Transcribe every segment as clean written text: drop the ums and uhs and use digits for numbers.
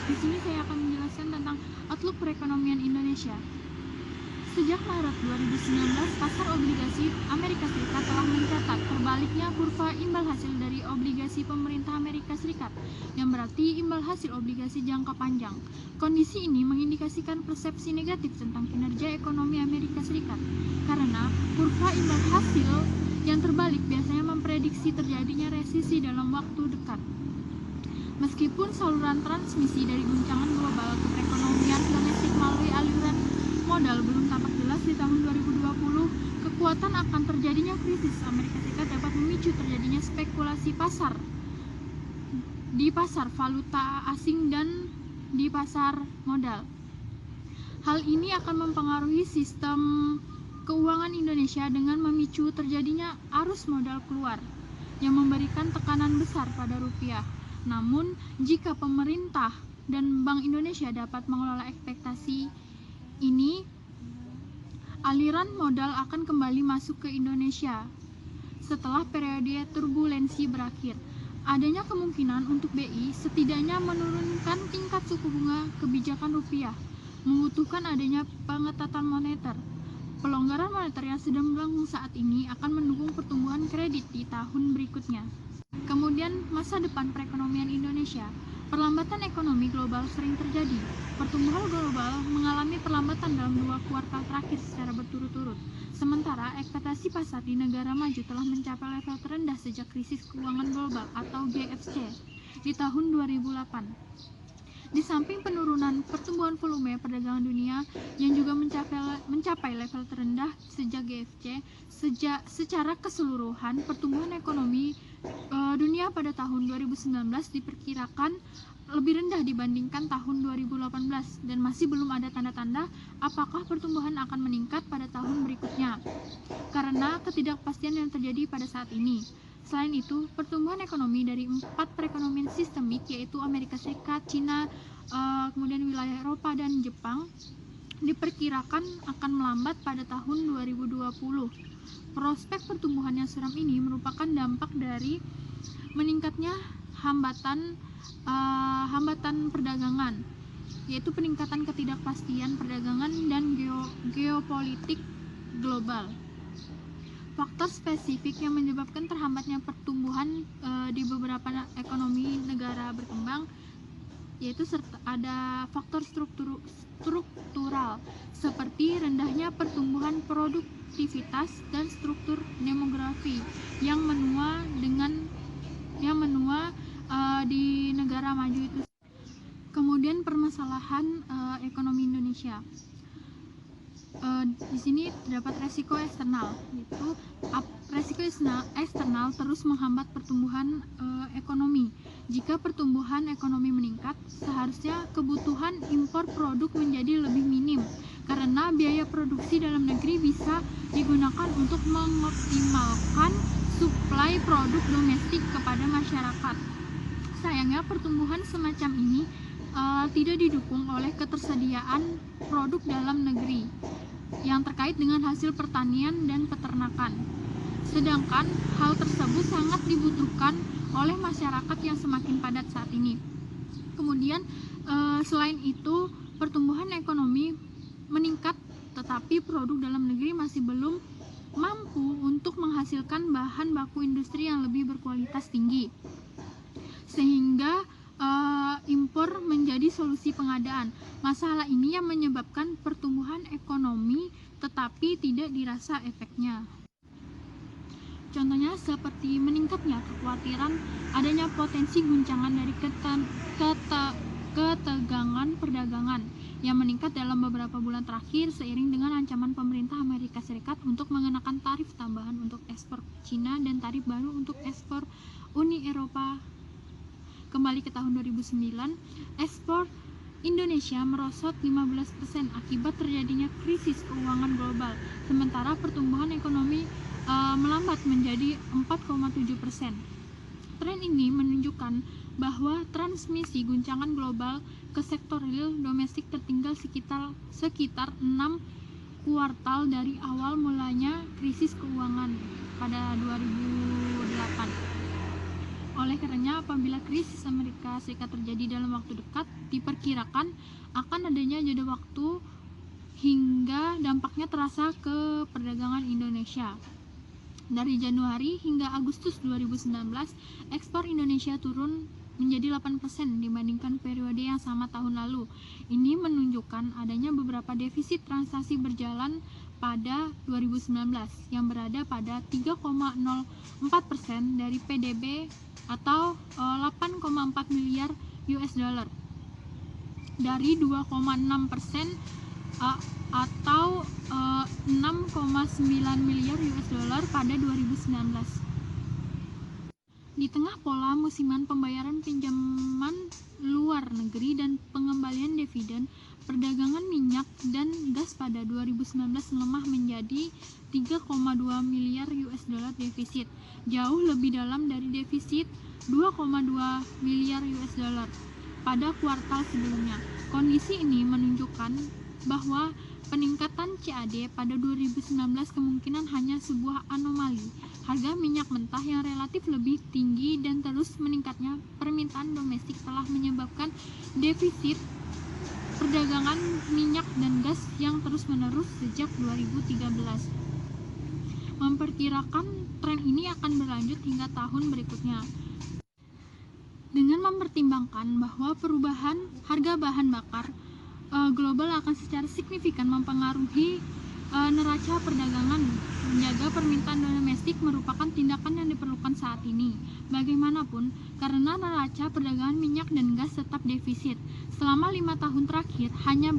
Di sini saya akan menjelaskan tentang outlook perekonomian Indonesia. Sejak Maret 2019, pasar obligasi Amerika Serikat telah mencatat terbaliknya kurva imbal hasil dari obligasi pemerintah Amerika Serikat, yang berarti imbal hasil obligasi jangka panjang. Kondisi ini mengindikasikan persepsi negatif tentang kinerja ekonomi Amerika Serikat, karena kurva imbal hasil yang terbalik biasanya memprediksi terjadinya resesi dalam waktu dekat. Meskipun saluran transmisi dari guncangan global ke perekonomian domestik melalui aliran modal belum tampak jelas di tahun 2020, kekuatan akan terjadinya krisis Amerika Serikat dapat memicu terjadinya spekulasi pasar di pasar valuta asing dan di pasar modal. Hal ini akan mempengaruhi sistem keuangan Indonesia dengan memicu terjadinya arus modal keluar yang memberikan tekanan besar pada rupiah. Namun, jika pemerintah dan Bank Indonesia dapat mengelola ekspektasi ini, aliran modal akan kembali masuk ke Indonesia setelah periode turbulensi berakhir. Adanya kemungkinan untuk BI setidaknya menurunkan tingkat suku bunga kebijakan rupiah, membutuhkan adanya pengetatan moneter. Pelonggaran moneter yang sedang berlangsung saat ini akan mendukung pertumbuhan kredit di tahun berikutnya. Kemudian, masa depan perekonomian Indonesia. Perlambatan ekonomi global sering terjadi. Pertumbuhan global mengalami perlambatan dalam 2 kuartal terakhir secara berturut-turut. Sementara, ekspektasi pasar di negara maju telah mencapai level terendah sejak krisis keuangan global atau GFC di tahun 2008. Di samping penurunan pertumbuhan volume perdagangan dunia yang juga mencapai level terendah sejak GFC, secara keseluruhan pertumbuhan ekonomi dunia pada tahun 2019 diperkirakan lebih rendah dibandingkan tahun 2018 dan masih belum ada tanda-tanda apakah pertumbuhan akan meningkat pada tahun berikutnya karena ketidakpastian yang terjadi pada saat ini. Selain itu, pertumbuhan ekonomi dari 4 perekonomian sistemik yaitu Amerika Serikat, Cina, kemudian wilayah Eropa dan Jepang diperkirakan akan melambat pada tahun 2020. Prospek pertumbuhan yang suram ini merupakan dampak dari meningkatnya hambatan perdagangan, yaitu peningkatan ketidakpastian perdagangan dan geopolitik global. Faktor spesifik yang menyebabkan terhambatnya pertumbuhan di beberapa ekonomi negara berkembang yaitu ada faktor struktural seperti rendahnya pertumbuhan produktivitas dan struktur demografi yang menua di negara maju itu. Kemudian permasalahan ekonomi Indonesia. Di sini terdapat resiko eksternal, yaitu resiko eksternal terus menghambat pertumbuhan ekonomi. Jika pertumbuhan ekonomi meningkat, seharusnya kebutuhan impor produk menjadi lebih minim karena biaya produksi dalam negeri bisa digunakan untuk mengoptimalkan suplai produk domestik kepada masyarakat. Sayangnya pertumbuhan semacam ini tidak didukung oleh ketersediaan produk dalam negeri yang terkait dengan hasil pertanian dan peternakan. Sedangkan hal tersebut sangat dibutuhkan oleh masyarakat yang semakin padat saat ini. Kemudian selain itu, pertumbuhan ekonomi meningkat tetapi produk dalam negeri masih belum mampu untuk menghasilkan bahan baku industri yang lebih berkualitas tinggi, sehingga impor menjadi solusi pengadaan. Masalah ini yang menyebabkan pertumbuhan ekonomi tetapi tidak dirasa efeknya. Contohnya seperti meningkatnya kekhawatiran adanya potensi guncangan dari ketegangan perdagangan yang meningkat dalam beberapa bulan terakhir seiring dengan ancaman pemerintah Amerika Serikat untuk mengenakan tarif tambahan untuk ekspor Cina dan tarif baru untuk ekspor Uni Eropa. Kembali ke tahun 2009, ekspor Indonesia merosot 15% akibat terjadinya krisis keuangan global, sementara pertumbuhan ekonomi melambat menjadi 4,7%. Tren ini menunjukkan bahwa transmisi guncangan global ke sektor real domestik tertinggal sekitar 6 kuartal dari awal mulanya krisis keuangan pada 2008. Oleh karenanya, apabila krisis Amerika Serikat terjadi dalam waktu dekat, diperkirakan akan adanya jeda waktu hingga dampaknya terasa ke perdagangan Indonesia. Dari Januari hingga Agustus 2019, ekspor Indonesia turun menjadi 8% dibandingkan periode yang sama tahun lalu. Ini menunjukkan adanya beberapa defisit transaksi berjalan pada 2019 yang berada pada 3,04% dari PDB atau 8,4 miliar US dollar dari 2,6% atau 6,9 miliar US dollar pada 2019. Di tengah pola musiman pembayaran pinjaman luar negeri dan pengembalian dividen, perdagangan minyak dan gas pada 2019 melemah menjadi 3,2 miliar US dollar defisit, jauh lebih dalam dari defisit 2,2 miliar US dollar pada kuartal sebelumnya. Kondisi ini menunjukkan bahwa peningkatan CAD pada 2019 kemungkinan hanya sebuah anomali. Harga minyak mentah yang relatif lebih tinggi dan terus meningkatnya permintaan domestik telah menyebabkan defisit perdagangan minyak dan gas yang terus-menerus sejak 2013. Memperkirakan tren ini akan berlanjut hingga tahun berikutnya. Dengan mempertimbangkan bahwa perubahan harga bahan bakar global akan secara signifikan mempengaruhi neraca perdagangan, menjaga permintaan domestik merupakan tindakan yang diperlukan saat ini. Bagaimanapun, karena neraca perdagangan minyak dan gas tetap defisit selama 5 tahun terakhir hanya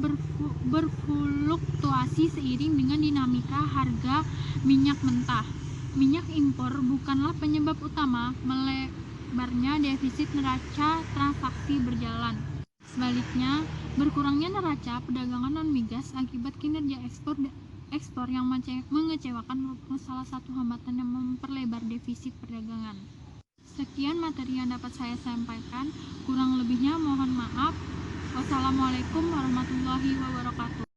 berfluktuasi seiring dengan dinamika harga minyak mentah. Minyak impor bukanlah penyebab utama melebarnya defisit neraca transaksi berjalan. Sebaliknya, berkurangnya neraca perdagangan non-migas akibat kinerja ekspor yang mengecewakan merupakan salah satu hambatan yang memperlebar defisit perdagangan. Sekian materi yang dapat saya sampaikan, kurang lebihnya mohon maaf. Wassalamualaikum warahmatullahi wabarakatuh.